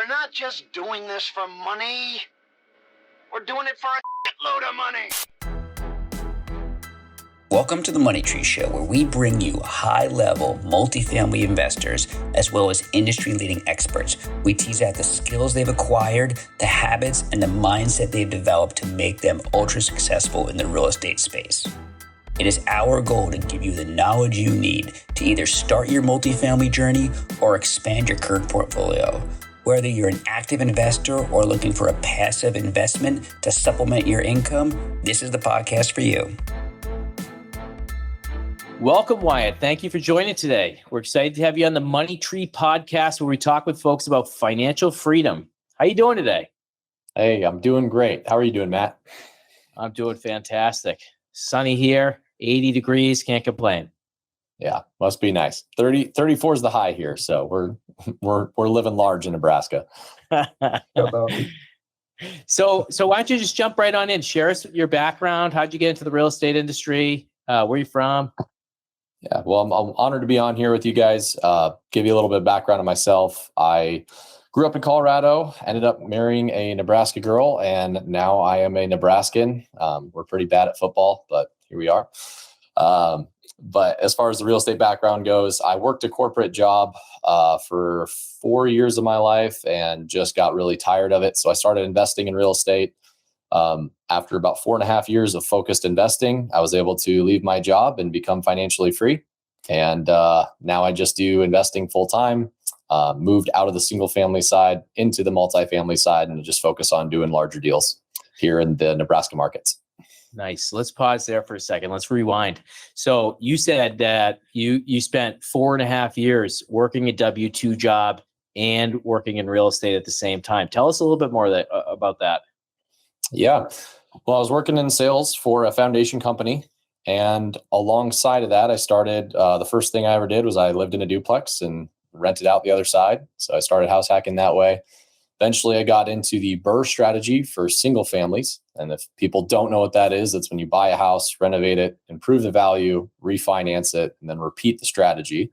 We're not just doing this for money. We're doing it for a load of money. Welcome to the Money Tree Show, where we bring you high-level multifamily investors as well as industry-leading experts. We tease out the skills they've acquired, the habits, and the mindset they've developed to make them ultra-successful in the real estate space. It is our goal to give you the knowledge you need to either start your multifamily journey or expand your current portfolio. Whether you're an active investor or looking for a passive investment to supplement your income, this is the podcast for you. Welcome, Wyatt. Thank you for joining today. We're excited to have you on the Money Tree podcast, where we talk with folks about financial freedom. How you doing today? Hey, I'm doing great. How are you doing, Matt? I'm doing fantastic. Sunny here, 80 degrees, can't complain. Yeah, must be nice. 34 is the high here, so we're living large in Nebraska. So why don't you just jump right on in? Share us your background. How'd you get into the real estate industry? Where are you from? Yeah, well, I'm honored to be on here with you guys. Give you a little bit of background on myself. I grew up in Colorado, ended up marrying a Nebraska girl, and now I am a Nebraskan. We're pretty bad at football, but here we are. But as far as the real estate background goes, I worked a corporate job for 4 years of my life and just got really tired of it. So I started investing in real estate. After about 4.5 years of focused investing, I was able to leave my job and become financially free. And now I just do investing full time, moved out of the single family side into the multifamily side and just focus on doing larger deals here in the Nebraska markets. Nice. Let's pause there for a second. Let's rewind. So you said that you spent 4.5 years working a W-2 job and working in real estate at the same time. Tell us a little bit more about that. Yeah. Well, I was working in sales for a foundation company. And alongside of that, I started, the first thing I ever did was I lived in a duplex and rented out the other side. So I started house hacking that way. Eventually, I got into the BRRRR strategy for single families. And if people don't know what that is, it's when you buy a house, renovate it, improve the value, refinance it, and then repeat the strategy.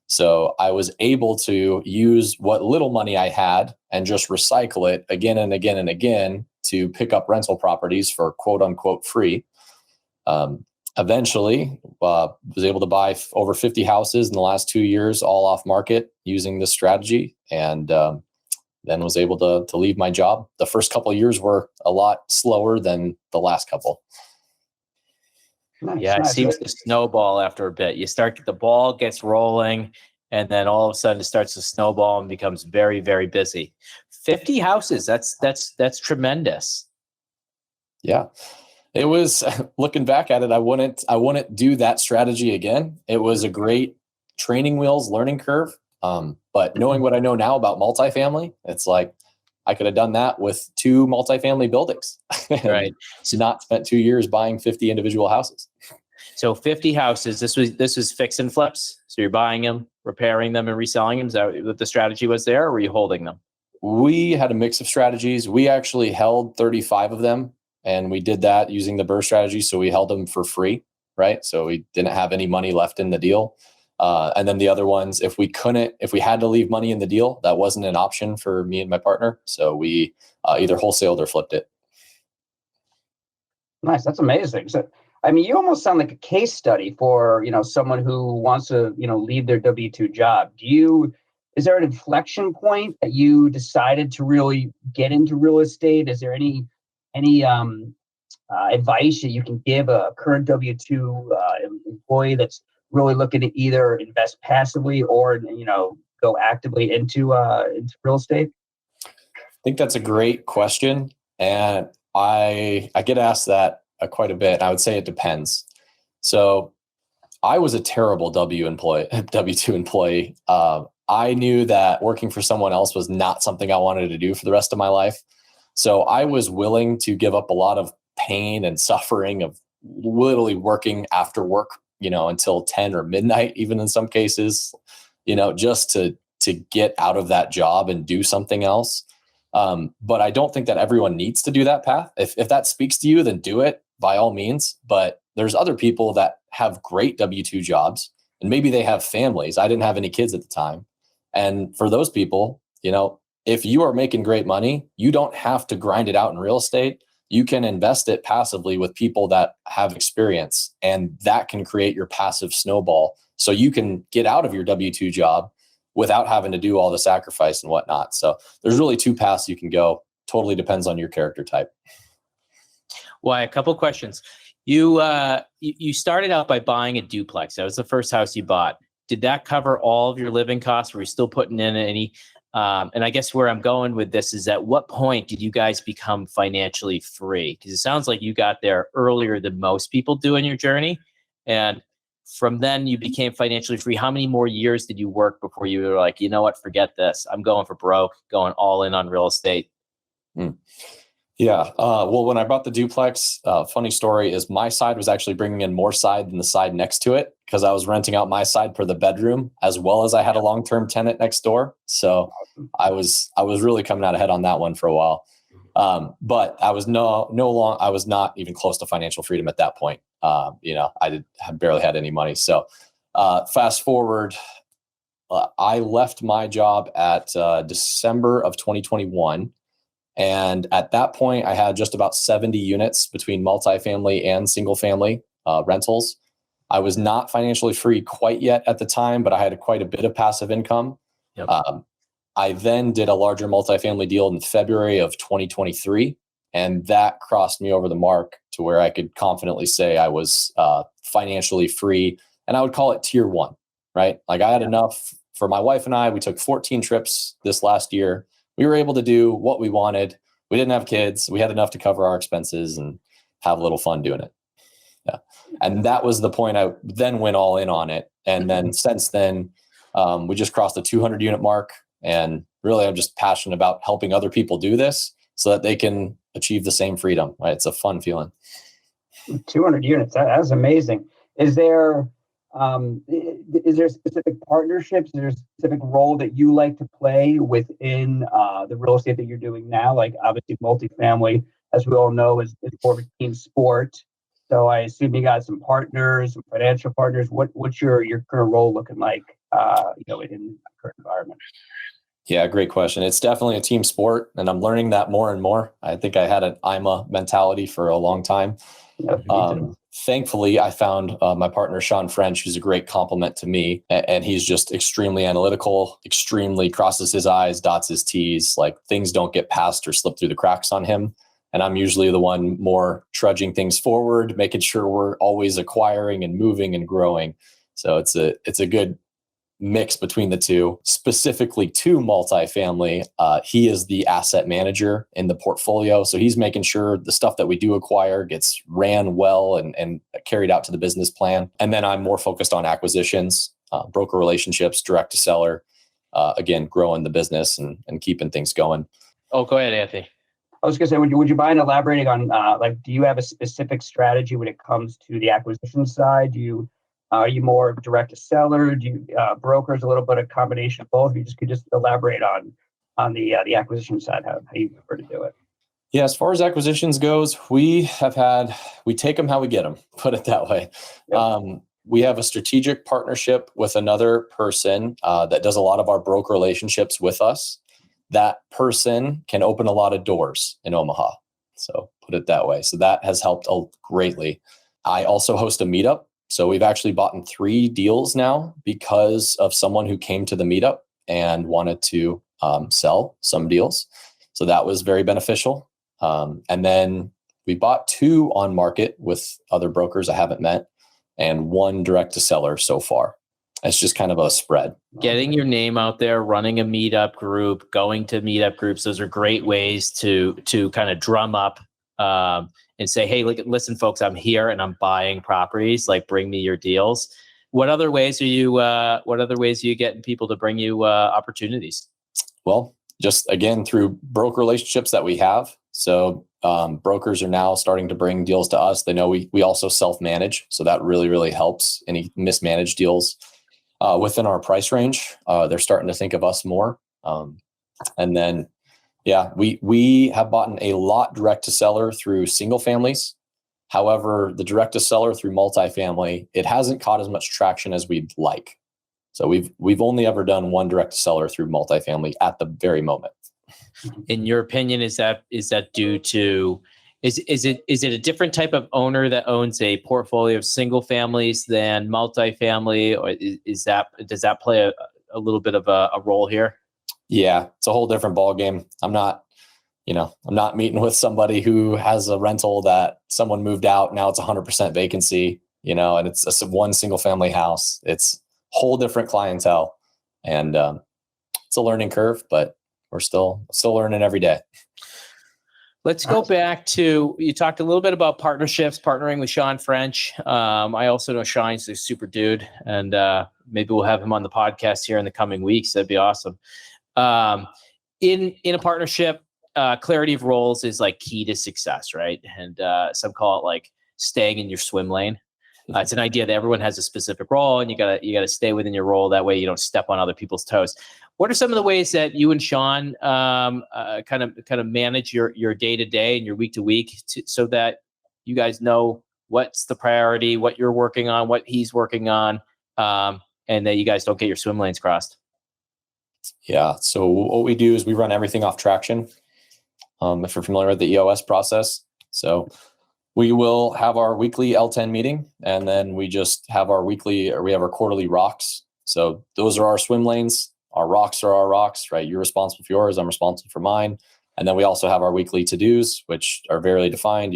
So I was able to use what little money I had and just recycle it again and again and again to pick up rental properties for quote unquote free. Eventually, was able to buy over 50 houses in the last 2 years, all off market using this strategy. And then was able to leave my job. The first couple of years were a lot slower than the last couple. Nice, yeah, nice. It seems to snowball after a bit. The ball gets rolling, and then all of a sudden it starts to snowball and becomes very, very busy. 50 houses, that's tremendous. Yeah. It was, looking back at it, I wouldn't do that strategy again. It was a great training wheels learning curve. But knowing what I know now about multifamily, it's like I could have done that with 2 multifamily buildings. Right. So not spent 2 years buying 50 individual houses. So 50 houses, this was fix and flips. So you're buying them, repairing them, and reselling them. Is that what the strategy was there, or were you holding them? We had a mix of strategies. We actually held 35 of them, and we did that using the BRRRR strategy. So we held them for free, right? So we didn't have any money left in the deal. And then the other ones, if we had to leave money in the deal, that wasn't an option for me and my partner. So we either wholesaled or flipped it. Nice. That's amazing. So, I mean, you almost sound like a case study for, someone who wants to, leave their W-2 job. Is there an inflection point that you decided to really get into real estate? Is there any advice that you can give a current W-2 employee that's really looking to either invest passively or, go actively into real estate? I think that's a great question. And I get asked that quite a bit. I would say it depends. So I was a terrible W-2 employee. I knew that working for someone else was not something I wanted to do for the rest of my life. So I was willing to give up a lot of pain and suffering of literally working after work, until 10 or midnight, even in some cases, just to get out of that job and do something else. But I don't think that everyone needs to do that path. If that speaks to you, then do it by all means. But there's other people that have great W-2 jobs and maybe they have families. I didn't have any kids at the time. And for those people, if you are making great money, you don't have to grind it out in real estate. You can invest it passively with people that have experience, and that can create your passive snowball. So you can get out of your W-2 job without having to do all the sacrifice and whatnot. So there's really two paths you can go. Totally depends on your character type. Why, a couple questions. You started out by buying a duplex. That was the first house you bought. Did that cover all of your living costs? Were you still putting in any? And I guess where I'm going with this is, at what point did you guys become financially free? Because it sounds like you got there earlier than most people do in your journey. And from then you became financially free. How many more years did you work before you were like, you know what, forget this. I'm going for broke, going all in on real estate? Yeah. Well, when I bought the duplex, funny story is my side was actually bringing in more side than the side next to it, because I was renting out my side for the bedroom, as well as I had a long-term tenant next door. So I was really coming out ahead on that one for a while. But I was I was not even close to financial freedom at that point. I barely had any money. So fast forward, I left my job at December of 2021. And at that point, I had just about 70 units between multifamily and single family rentals. I was not financially free quite yet at the time, but I had quite a bit of passive income. Yep. I then did a larger multifamily deal in February of 2023, and that crossed me over the mark to where I could confidently say I was financially free. And I would call it tier one, right? Like, I had enough for my wife and I. We took 14 trips this last year. We were able to do what we wanted. We didn't have kids. We had enough to cover our expenses and have a little fun doing it. Yeah. And that was the point. I then went all in on it. And then since then, we just crossed the 200 unit mark. And really, I'm just passionate about helping other people do this so that they can achieve the same freedom. Right? It's a fun feeling. 200 units. That's amazing. Is there specific partnerships? Is there a specific role that you like to play within the real estate that you're doing now? Like, obviously, multifamily, as we all know, is more of a team sport. So I assume you got some partners, some financial partners. What's your current role looking like, in the current environment? Yeah, great question. It's definitely a team sport, and I'm learning that more and more. I think I had an IMA mentality for a long time. Yep, Thankfully, I found my partner, Sean French, who's a great compliment to me. And he's just extremely analytical, extremely crosses his I's, dots his T's. Like, things don't get past or slip through the cracks on him. And I'm usually the one more trudging things forward, making sure we're always acquiring and moving and growing. So it's a good mix between the two. Specifically to multifamily, he is the asset manager in the portfolio. So he's making sure the stuff that we do acquire gets ran well and carried out to the business plan. And then I'm more focused on acquisitions, broker relationships, direct to seller, again, growing the business and keeping things going. Oh, go ahead, Anthony. I was going to say, would you mind elaborating on, do you have a specific strategy when it comes to the acquisition side? Are you more direct to seller? Do you brokers, a little bit of combination of both? You could just elaborate on the acquisition side, how you prefer to do it. Yeah, as far as acquisitions goes, we take them how we get them, put it that way. Yep. We have a strategic partnership with another person that does a lot of our broker relationships with us. That person can open a lot of doors in Omaha. So put it that way. So that has helped greatly. I also host a meetup. So we've actually bought in 3 deals now because of someone who came to the meetup and wanted to sell some deals. So that was very beneficial. And then we bought 2 on market with other brokers I haven't met, and 1 direct to seller so far. It's just kind of a spread. Getting your name out there, running a meetup group, going to meetup groups, those are great ways to kind of drum up and say, hey, listen, folks, I'm here and I'm buying properties. Like, bring me your deals. What other ways are you getting people to bring you opportunities? Well, just again, through broker relationships that we have. So brokers are now starting to bring deals to us. They know we also self-manage. So that really, really helps any mismanaged deals within our price range. They're starting to think of us more. And then, yeah, we have bought a lot direct to seller through single families. However, the direct to seller through multifamily, it hasn't caught as much traction as we'd like. So we've only ever done 1 direct to seller through multifamily at the very moment. In your opinion, is that due to is it a different type of owner that owns a portfolio of single families than multifamily, or does that play a little bit of a role here? Yeah, it's a whole different ball game. I'm not meeting with somebody who has a rental that someone moved out. Now it's 100% vacancy, and it's one single family house. It's whole different clientele, and it's a learning curve, but we're still learning every day. Let's go back to, you talked a little bit about partnerships, partnering with Sean French. I also know Sean's a super dude, and maybe we'll have him on the podcast here in the coming weeks. That'd be awesome. In a partnership, clarity of roles is like key to success, right? And some call it like staying in your swim lane. It's an idea that everyone has a specific role, and you gotta stay within your role. That way, you don't step on other people's toes. What are some of the ways that you and Sean kind of manage your day to day and your week to week, so that you guys know what's the priority, what you're working on, what he's working on, and that you guys don't get your swim lanes crossed? Yeah. So what we do is we run everything off Traction. If you're familiar with the EOS process, so we will have our weekly L10 meeting, and then we just have we have our quarterly rocks. So those are our swim lanes. Our rocks are our rocks, right? You're responsible for yours. I'm responsible for mine. And then we also have our weekly to-dos, which are very defined,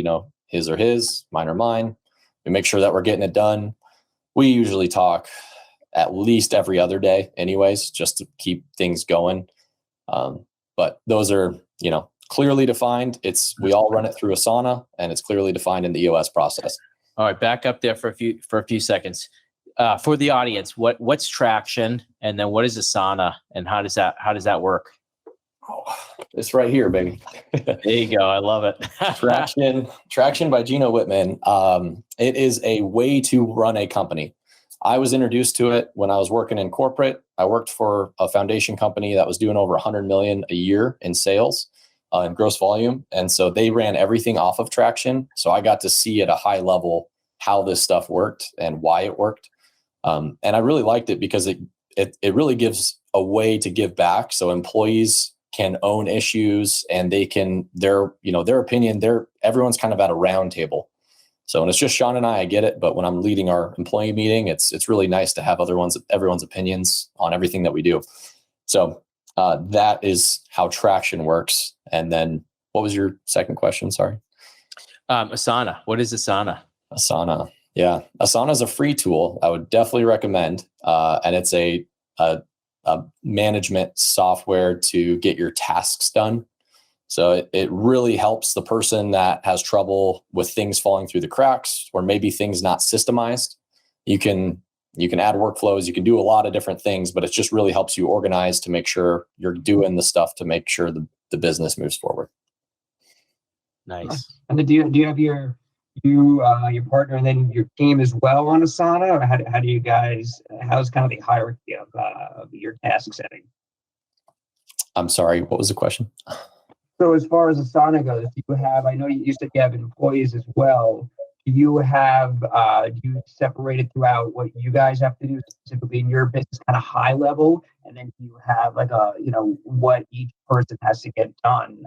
his or his, mine or mine. We make sure that we're getting it done. We usually talk at least every other day anyways, just to keep things going. But those are, clearly defined. We all run it through Asana, and it's clearly defined in the EOS process. All right, back up there for a few seconds. For the audience, what's Traction, and then what is Asana, and how does that work? Oh, it's right here, baby. There you go. I love it. Traction by Gino Whitman. It is a way to run a company. I was introduced to it when I was working in corporate. I worked for a foundation company that was doing over 100 million a year in sales and gross volume. And so they ran everything off of Traction. So I got to see at a high level how this stuff worked and why it worked. And I really liked it because it really gives a way to give back. So employees can own issues, and they can, their opinion, everyone's kind of at a round table. So when it's just Sean and I get it. But when I'm leading our employee meeting, it's really nice to have everyone's opinions on everything that we do. So that is how Traction works. And then what was your second question? Sorry. Asana. What is Asana? Asana. Yeah. Asana is a free tool I would definitely recommend. And it's a management software to get your tasks done. So it really helps the person that has trouble with things falling through the cracks, or maybe things not systemized. You can add workflows, you can do a lot of different things, but it just really helps you organize to make sure you're doing the stuff to make sure the business moves forward. Nice. And then do you have your partner and then your team as well on Asana? Or how do you guys, how's kind of the hierarchy of your task setting? I'm sorry, what was the question? So as far as Asana goes, I know you said you have employees as well. Do you separate it throughout what you guys have to do specifically in your business, kind of high level, and then you have like what each person has to get done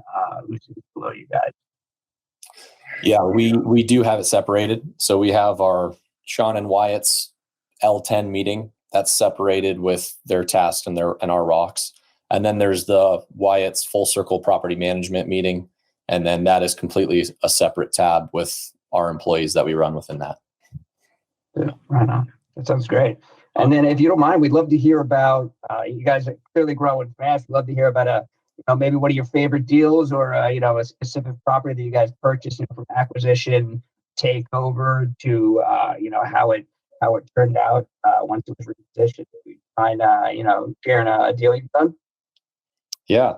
who's below you guys? Yeah, we do have it separated. So we have our Sean and Wyatt's L10 meeting that's separated with their tasks and our rocks. And then there's the Wyatt's full circle property management meeting. And then that is completely a separate tab with our employees that we run within that. Yeah, right on. That sounds great. And then if you don't mind, we'd love to hear about, you guys are clearly growing fast. We'd love to hear about maybe one of your favorite deals, or a specific property that you guys purchased, from acquisition, takeover to how it turned out once it was repositioned. We find sharing a deal you've done. Yeah,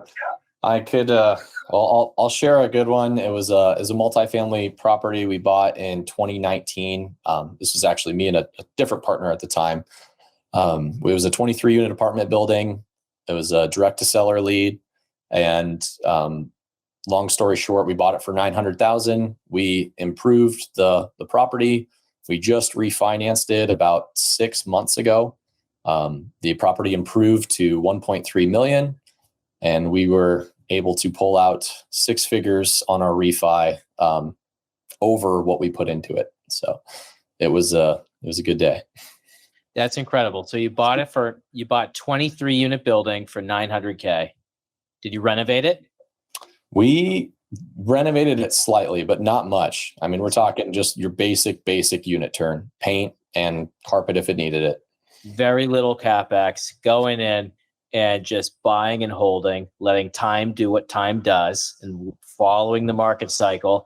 I could. I'll share a good one. It was a multifamily property we bought in 2019. This was actually me and a different partner at the time. It was a 23 unit apartment building. It was a direct to seller lead. And long story short, we bought it for $900,000. We improved the property. We just refinanced it about 6 months ago. The property improved to $1.3 million, and we were able to pull out 6 figures on our refi over what we put into it. So it was a good day. That's incredible. So you bought 23 unit building for $900K. Did you renovate it? We renovated it slightly, but not much. I mean, we're talking just your basic unit turn, paint and carpet if it needed it. Very little CapEx, going in and just buying and holding, letting time do what time does, and following the market cycle,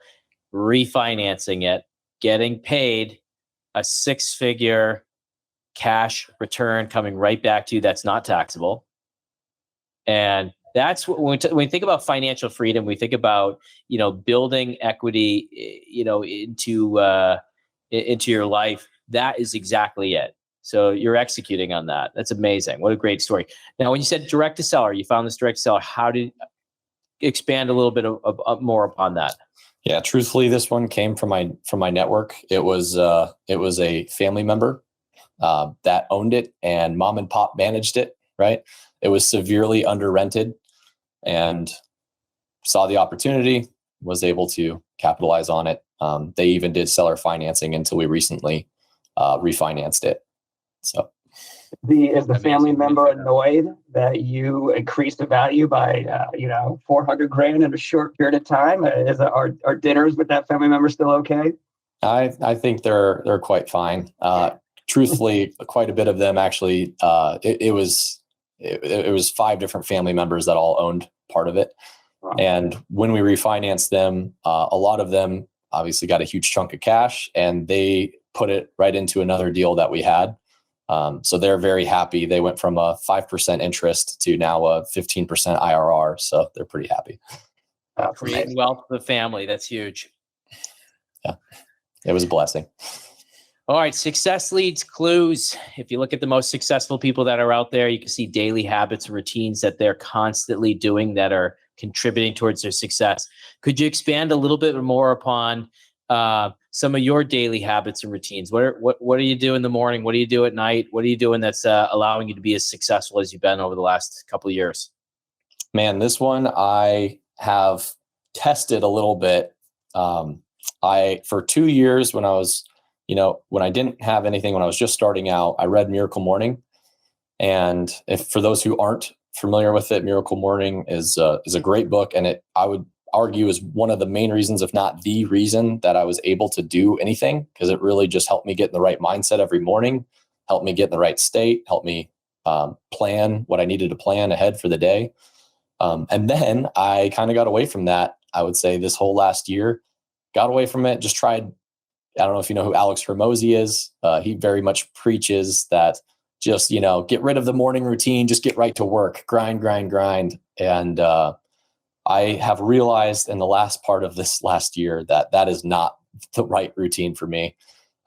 refinancing it, getting paid a 6-figure cash return coming right back to you that's not taxable. And that's what when we think about financial freedom, we think about, building equity, into your life. That is exactly it. So you're executing on that. That's amazing. What a great story. Now, when you said direct to seller, you found this direct to seller. How did expand a little bit of more upon that? Yeah, truthfully, this one came from my network. It was a family member that owned it, and mom and pop managed it. Right, it was severely under rented, and saw the opportunity, was able to capitalize on it. They even did seller financing until we recently refinanced it. So, is the family member annoyed that you increased the value by $400,000 in a short period of time? Are dinners with that family member still okay? I think they're quite fine. Truthfully, quite a bit of them actually. It was 5 different family members that all owned part of it. Wow. And when we refinanced them, a lot of them obviously got a huge chunk of cash, and they put it right into another deal that we had. So they're very happy. They went from a 5% interest to now a 15% IRR. So they're pretty happy. Creating wealth for the family. That's huge. Yeah, it was a blessing. All right. Success leads clues. If you look at the most successful people that are out there, you can see daily habits and routines that they're constantly doing that are contributing towards their success. Could you expand a little bit more upon some of your daily habits and routines? What do you do in the morning? What do you do at night? What are you doing that's allowing you to be as successful as you've been over the last couple of years? Man, this one I have tested a little bit. For 2 years when I was, when I didn't have anything, when I was just starting out, I read Miracle Morning. And for those who aren't familiar with it, Miracle Morning is a great book, and I would argue is one of the main reasons, if not the reason, that I was able to do anything, because it really just helped me get in the right mindset every morning, helped me get in the right state, helped me plan what I needed to plan ahead for the day. And then I kind of got away from that. I would say this whole last year, got away from it, just tried. I don't know if you know who Alex Hormozy is. He very much preaches that just, get rid of the morning routine, just get right to work, grind. And I have realized in the last part of this last year that is not the right routine for me.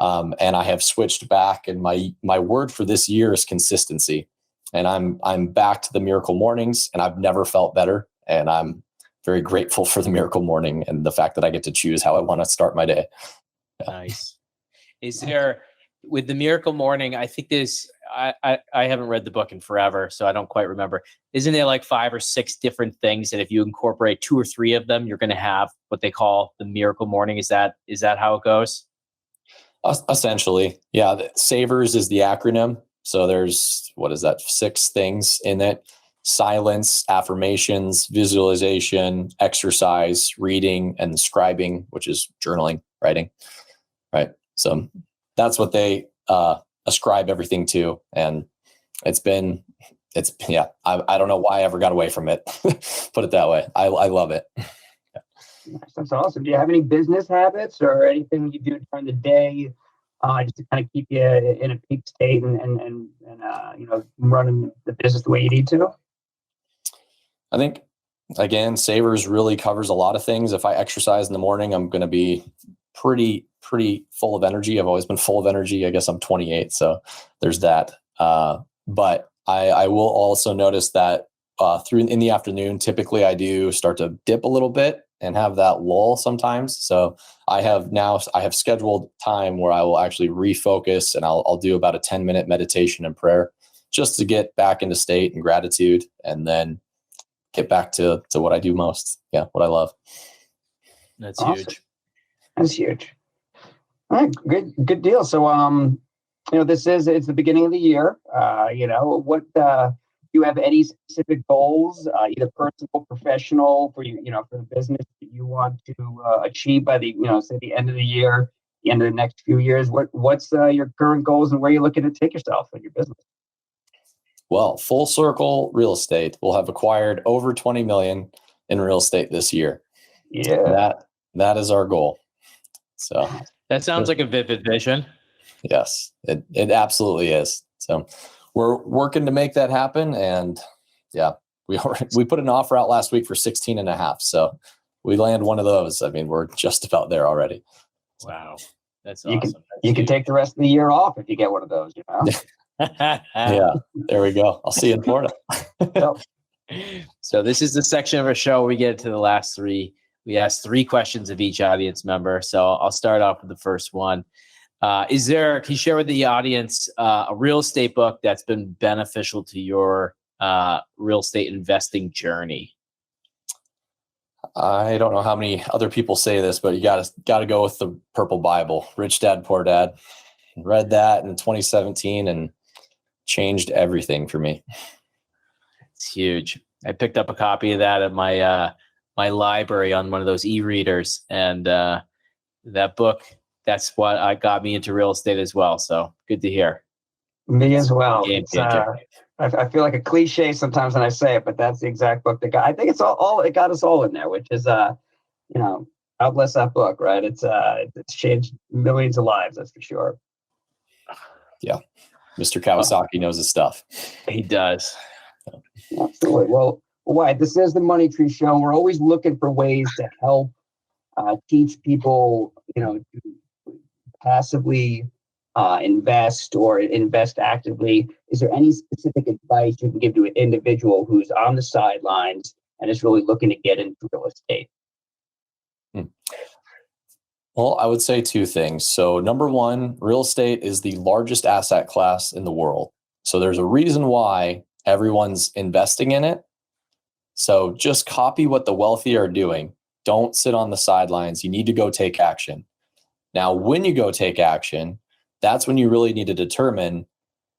And I have switched back, and my word for this year is consistency. And I'm back to the Miracle Mornings, and I've never felt better. And I'm very grateful for the Miracle Morning and the fact that I get to choose how I want to start my day. Yeah. Nice. Is there, with the Miracle Morning, I think I haven't read the book in forever, so I don't quite remember. Isn't there like 5 or 6 different things that if you incorporate 2 or 3 of them, you're going to have what they call the Miracle Morning? Is that how it goes? Essentially, yeah. SAVERS is the acronym. So there's, 6 things in it: silence, affirmations, visualization, exercise, reading, and scribing, which is journaling, writing. Right. So that's what they ascribe everything to. And I don't know why I ever got away from it. Put it that way. I love it. That's awesome. Do you have any business habits or anything you do during the day just to kind of keep you in a peak state and running the business the way you need to? I think, again, SAVERS really covers a lot of things. If I exercise in the morning, I'm going to be pretty full of energy. I've always been full of energy. I guess I'm 28, so there's that. But I will also notice that in the afternoon, typically I do start to dip a little bit and have that lull sometimes. So I have scheduled time where I will actually refocus, and I'll do about a 10-minute meditation and prayer just to get back into state and gratitude. And then get back to what I do most. Yeah, what I love. That's Awesome. huge. That's huge. All right, good deal. So, it's the beginning of the year. What do you have any specific goals, either personal, professional, for you, for the business that you want to achieve by the, say the end of the year, the end of the next few years? What's your current goals and where you're looking to take yourself in your business? Well, Full Circle Real Estate will have acquired over 20 million in real estate this year. Yeah, that is our goal. So that sounds like a vivid vision. Yes, it absolutely is. So we're working to make that happen. And yeah, we put an offer out last week for 16.5. So we land one of those. I mean, we're just about there already. Wow. That's you awesome. You can take the rest of the year off if you get one of those, Yeah, there we go. I'll see you in Florida. So this is the section of our show where we get to the last three. We ask 3 questions of each audience member. So I'll start off with the first one. Can you share with the audience a real estate book that's been beneficial to your real estate investing journey? I don't know how many other people say this, but you got to go with the Purple Bible, Rich Dad, Poor Dad. Read that in 2017 and changed everything for me. It's huge. I picked up a copy of that at my my library on one of those e-readers, and that book, that's what got me into real estate as well. So good to hear. Me as well. Game changer. I feel like a cliche sometimes when I say it, but that's the exact book that got. I think it's all it got us all in there, which is God bless that book, right? It's changed millions of lives, that's for sure. Yeah, Mr. Kawasaki knows his stuff. He does. Absolutely. Well, Wyatt, this is the Money Tree Show. We're always looking for ways to help teach people, to passively invest or invest actively. Is there any specific advice you can give to an individual who's on the sidelines and is really looking to get into real estate? Well, I would say 2 things. So number 1, real estate is the largest asset class in the world. So there's a reason why everyone's investing in it. So just copy what the wealthy are doing. Don't sit on the sidelines. You need to go take action. Now, when you go take action, that's when you really need to determine,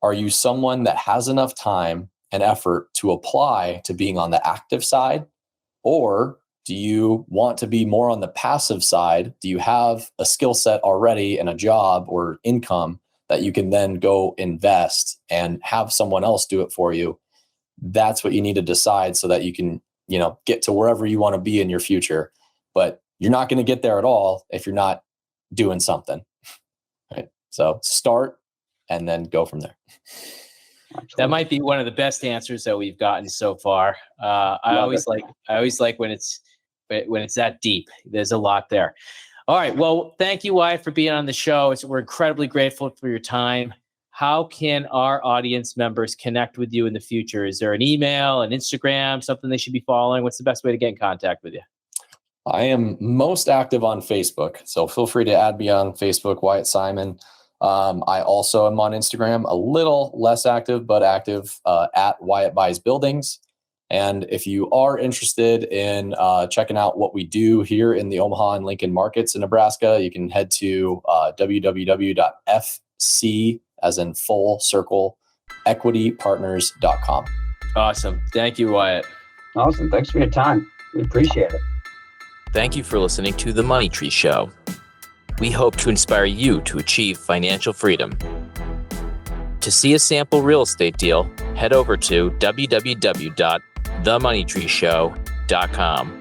are you someone that has enough time and effort to apply to being on the active side? Or do you want to be more on the passive side? Do you have a skill set already and a job or income that you can then go invest and have someone else do it for you? That's what you need to decide so that you can, get to wherever you want to be in your future. But you're not going to get there at all if you're not doing something. Right? So start and then go from there. That might be one of the best answers that we've gotten so far. I always like when it's that deep. There's a lot there. All right. Well, thank you, Wyatt, for being on the show. We're incredibly grateful for your time. How can our audience members connect with you in the future? Is there an email, an Instagram, something they should be following? What's the best way to get in contact with you? I am most active on Facebook, so feel free to add me on Facebook, Wyatt Simon. I also am on Instagram, a little less active, but active at Wyatt Buys Buildings. And if you are interested in checking out what we do here in the Omaha and Lincoln markets in Nebraska, you can head to www.fc, as in Full Circle, equitypartners.com. Awesome. Thank you, Wyatt. Awesome. Thanks for your time. We appreciate it. Thank you for listening to The Money Tree Show. We hope to inspire you to achieve financial freedom. To see a sample real estate deal, head over to www.themoneytreeshow.com.